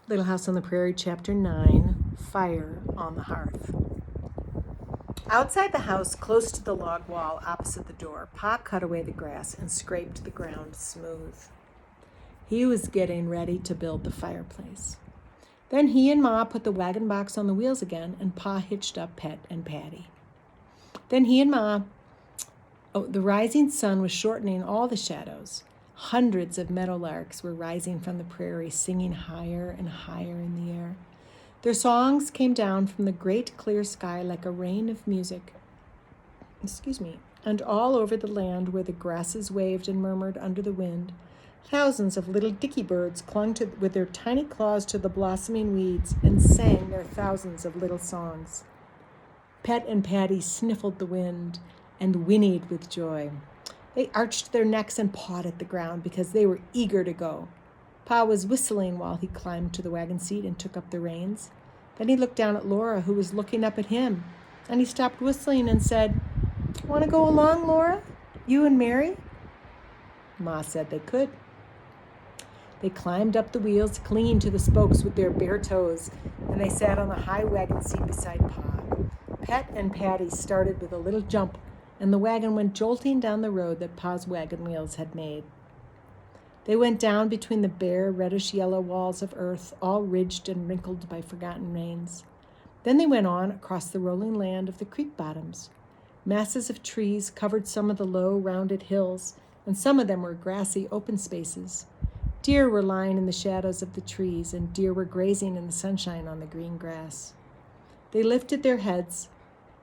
Little House on the Prairie, Chapter 9, Fire on the Hearth. Outside the house, close to the log wall opposite the door, Pa cut away the grass and scraped the ground smooth. He was getting ready to build the fireplace. Then he and Ma put the wagon box on the wheels again, and Pa hitched up Pet and Patty. Then he and Ma... the rising sun was shortening all the shadows. Hundreds of meadowlarks were rising from the prairie, singing higher and higher in the air. Their songs came down from the great clear sky like a rain of music. And all over the land where the grasses waved and murmured under the wind, thousands of little dicky birds clung with their tiny claws to the blossoming weeds and sang their thousands of little songs. Pet and Patty sniffled the wind and whinnied with joy. They arched their necks and pawed at the ground because they were eager to go. Pa was whistling while he climbed to the wagon seat and took up the reins. Then he looked down at Laura, who was looking up at him, and he stopped whistling and said, "Want to go along, Laura? You and Mary?" Ma said they could. They climbed up the wheels, clinging to the spokes with their bare toes, and they sat on the high wagon seat beside Pa. Pet and Patty started with a little jump, and the wagon went jolting down the road that Pa's wagon wheels had made. They went down between the bare, reddish-yellow walls of earth, all ridged and wrinkled by forgotten rains. Then they went on across the rolling land of the creek bottoms. Masses of trees covered some of the low, rounded hills, and some of them were grassy, open spaces. Deer were lying in the shadows of the trees, and deer were grazing in the sunshine on the green grass. They lifted their heads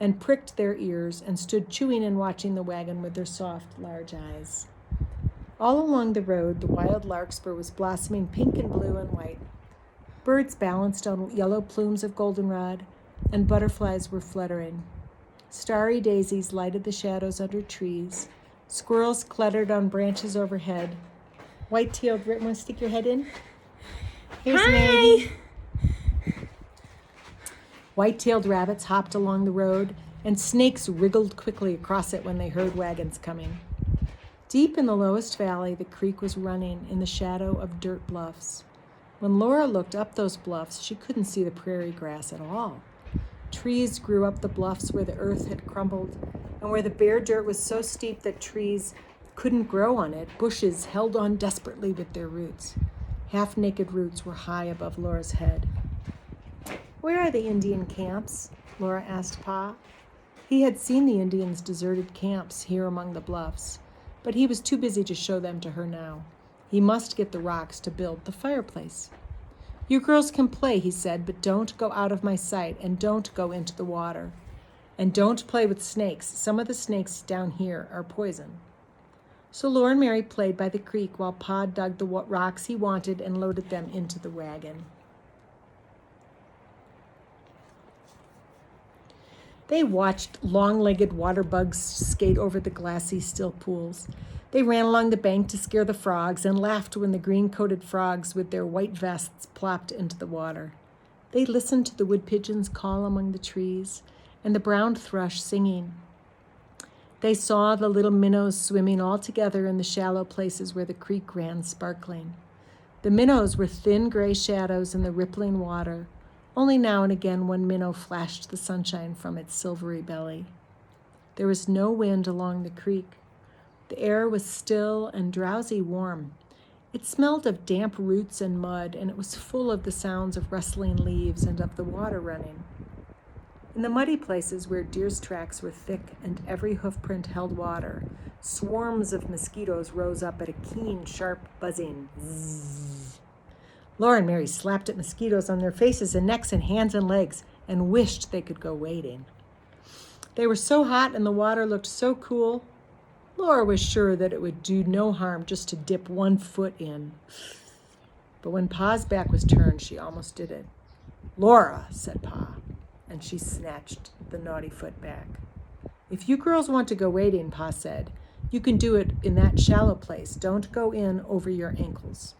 and pricked their ears and stood chewing and watching the wagon with their soft, large eyes. All along the road, the wild larkspur was blossoming pink and blue and white. Birds balanced on yellow plumes of goldenrod, and butterflies were fluttering. Starry daisies lighted the shadows under trees. Squirrels cluttered on branches overhead. White-tailed rabbits, want to stick your head in? Here's Hi. Maggie. White-tailed rabbits hopped along the road, and snakes wriggled quickly across it when they heard wagons coming. Deep in the lowest valley, the creek was running in the shadow of dirt bluffs. When Laura looked up those bluffs, she couldn't see the prairie grass at all. Trees grew up the bluffs where the earth had crumbled, and where the bare dirt was so steep that trees couldn't grow on it, bushes held on desperately with their roots. Half-naked roots were high above Laura's head. "Where are the Indian camps?" Laura asked Pa. He had seen the Indians' deserted camps here among the bluffs, but he was too busy to show them to her now. He must get the rocks to build the fireplace. "You girls can play," he said, "but don't go out of my sight, and don't go into the water. And don't play with snakes. Some of the snakes down here are poison." So Laura and Mary played by the creek while Pa dug the rocks he wanted and loaded them into the wagon. They watched long-legged water bugs skate over the glassy, still pools. They ran along the bank to scare the frogs and laughed when the green-coated frogs with their white vests plopped into the water. They listened to the wood pigeons call among the trees and the brown thrush singing. They saw the little minnows swimming all together in the shallow places where the creek ran sparkling. The minnows were thin gray shadows in the rippling water. Only now and again one minnow flashed the sunshine from its silvery belly. There was no wind along the creek. The air was still and drowsy warm. It smelled of damp roots and mud, and it was full of the sounds of rustling leaves and of the water running. In the muddy places where deer's tracks were thick and every hoofprint held water, swarms of mosquitoes rose up at a keen, sharp buzzing. Zzz. Laura and Mary slapped at mosquitoes on their faces and necks and hands and legs and wished they could go wading. They were so hot and the water looked so cool. Laura was sure that it would do no harm just to dip one foot in. But when Pa's back was turned, she almost did it. "Laura," said Pa, and she snatched the naughty foot back. "If you girls want to go wading," Pa said, "you can do it in that shallow place. Don't go in over your ankles."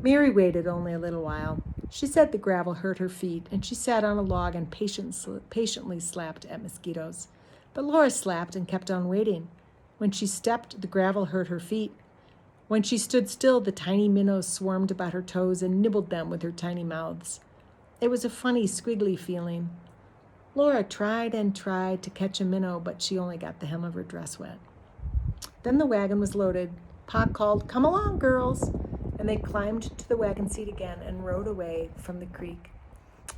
Mary waited only a little while. She said the gravel hurt her feet, and she sat on a log and patiently slapped at mosquitoes. But Laura slapped and kept on waiting. When she stepped, the gravel hurt her feet. When she stood still, the tiny minnows swarmed about her toes and nibbled them with her tiny mouths. It was a funny, squiggly feeling. Laura tried and tried to catch a minnow, but she only got the hem of her dress wet. Then the wagon was loaded. Pa called, "Come along, girls," and they climbed to the wagon seat again and rode away from the creek.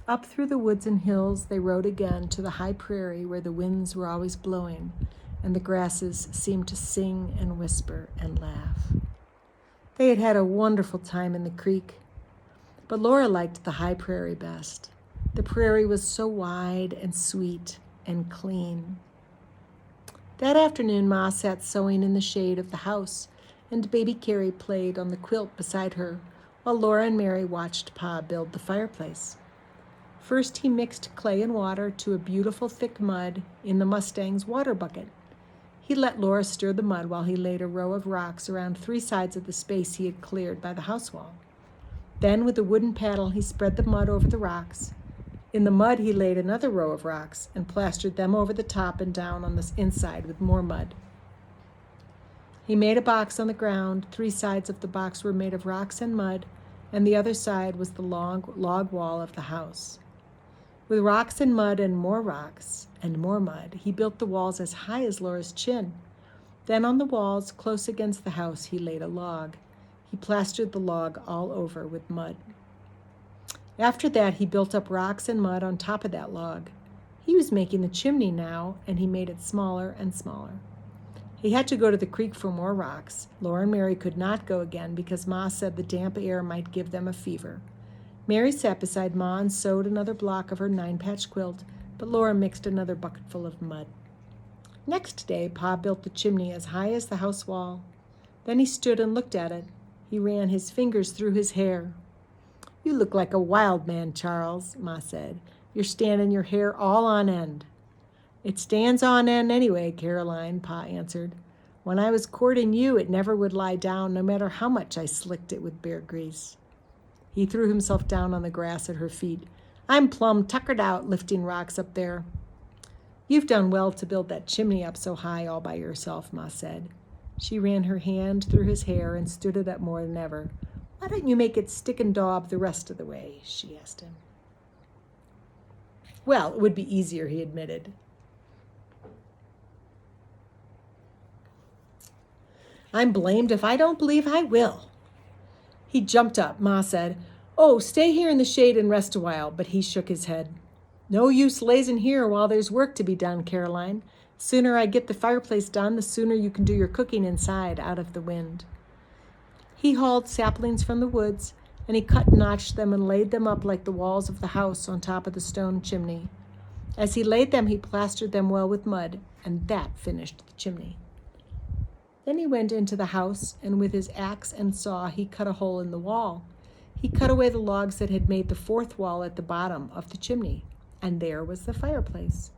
Up through the woods and hills they rode again to the high prairie where the winds were always blowing and the grasses seemed to sing and whisper and laugh. They had had a wonderful time in the creek, but Laura liked the high prairie best. The prairie was so wide and sweet and clean. That afternoon, Ma sat sewing in the shade of the house, and baby Carrie played on the quilt beside her, while Laura and Mary watched Pa build the fireplace. First, he mixed clay and water to a beautiful thick mud in the Mustang's water bucket. He let Laura stir the mud while he laid a row of rocks around 3 sides of the space he had cleared by the house wall. Then, with a wooden paddle, he spread the mud over the rocks. In the mud, he laid another row of rocks and plastered them over the top and down on the inside with more mud. He made a box on the ground. 3 sides of the box were made of rocks and mud, and the other side was the log wall of the house. With rocks and mud and more rocks and more mud, he built the walls as high as Laura's chin. Then on the walls, close against the house, he laid a log. He plastered the log all over with mud. After that, he built up rocks and mud on top of that log. He was making the chimney now, and he made it smaller and smaller. He had to go to the creek for more rocks. Laura and Mary could not go again because Ma said the damp air might give them a fever. Mary sat beside Ma and sewed another block of her 9-patch quilt, but Laura mixed another bucketful of mud. Next day, Pa built the chimney as high as the house wall. Then he stood and looked at it. He ran his fingers through his hair. "You look like a wild man, Charles," Ma said. "You're standing your hair all on end." "It stands on end anyway, Caroline," Pa answered. "When I was courting you, it never would lie down, no matter how much I slicked it with bear grease." He threw himself down on the grass at her feet. "I'm plumb tuckered out lifting rocks up there." "You've done well to build that chimney up so high all by yourself," Ma said. She ran her hand through his hair and stood it up more than ever. "Why don't you make it stick and daub the rest of the way?" she asked him. "Well, it would be easier," he admitted. "I'm blamed if I don't believe I will." He jumped up. Ma said, "Oh, stay here in the shade and rest a while," but he shook his head. "No use lazing here while there's work to be done, Caroline. Sooner I get the fireplace done, the sooner you can do your cooking inside, out of the wind." He hauled saplings from the woods, and he cut and notched them and laid them up like the walls of the house on top of the stone chimney. As he laid them, he plastered them well with mud, and that finished the chimney. Then he went into the house, and with his axe and saw, he cut a hole in the wall. He cut away the logs that had made the 4th wall at the bottom of the chimney, and there was the fireplace.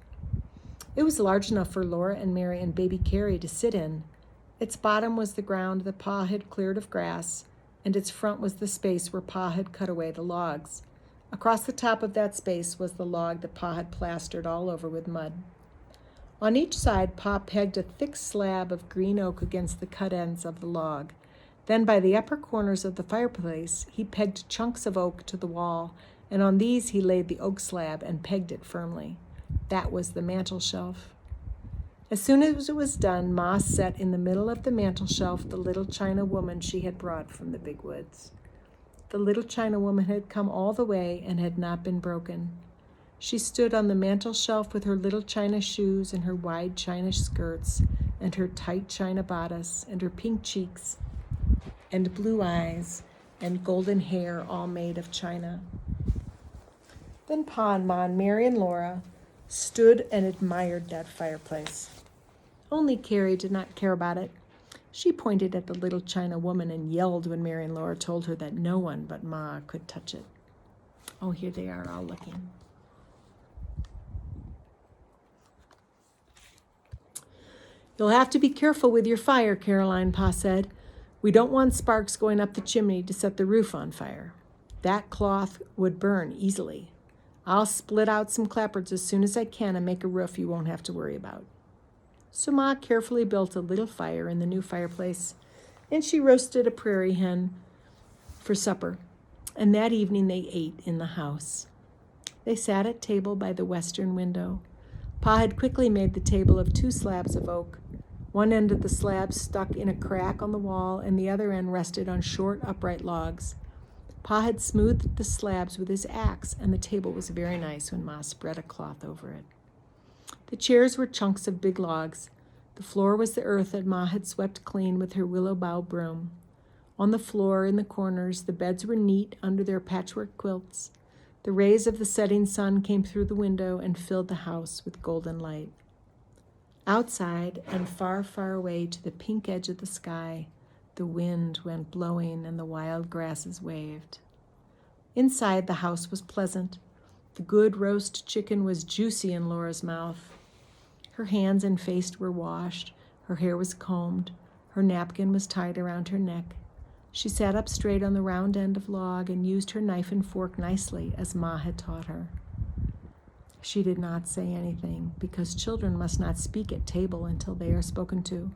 It was large enough for Laura and Mary and baby Carrie to sit in. Its bottom was the ground that Pa had cleared of grass, and its front was the space where Pa had cut away the logs. Across the top of that space was the log that Pa had plastered all over with mud. On each side, Pa pegged a thick slab of green oak against the cut ends of the log. Then by the upper corners of the fireplace, he pegged chunks of oak to the wall, and on these he laid the oak slab and pegged it firmly. That was the mantel shelf. As soon as it was done, Ma set in the middle of the mantel shelf the little China woman she had brought from the big woods. The little China woman had come all the way and had not been broken. She stood on the mantel shelf with her little China shoes and her wide China skirts and her tight China bodice and her pink cheeks and blue eyes and golden hair all made of China. Then Pa and Ma and Mary and Laura stood and admired that fireplace. Only Carrie did not care about it. She pointed at the little China woman and yelled when Mary and Laura told her that no one but Ma could touch it. Oh, here they are all looking. "You'll have to be careful with your fire, Caroline," Pa said. "We don't want sparks going up the chimney to set the roof on fire. That cloth would burn easily. I'll split out some clapboards as soon as I can and make a roof you won't have to worry about." So Ma carefully built a little fire in the new fireplace, and she roasted a prairie hen for supper. And that evening they ate in the house. They sat at table by the western window. Pa had quickly made the table of 2 slabs of oak. One end of the slab stuck in a crack on the wall, and the other end rested on short, upright logs. Pa had smoothed the slabs with his axe, and the table was very nice when Ma spread a cloth over it. The chairs were chunks of big logs. The floor was the earth that Ma had swept clean with her willow bough broom. On the floor, in the corners, the beds were neat under their patchwork quilts. The rays of the setting sun came through the window and filled the house with golden light. Outside, and far, far away to the pink edge of the sky, the wind went blowing and the wild grasses waved. Inside, the house was pleasant. The good roast chicken was juicy in Laura's mouth. Her hands and face were washed. Her hair was combed. Her napkin was tied around her neck. She sat up straight on the round end of log and used her knife and fork nicely, as Ma had taught her. She did not say anything, because children must not speak at table until they are spoken to.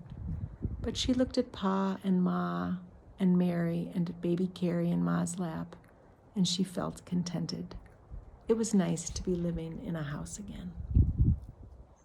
But she looked at Pa and Ma and Mary and at baby Carrie in Ma's lap, and she felt contented. It was nice to be living in a house again.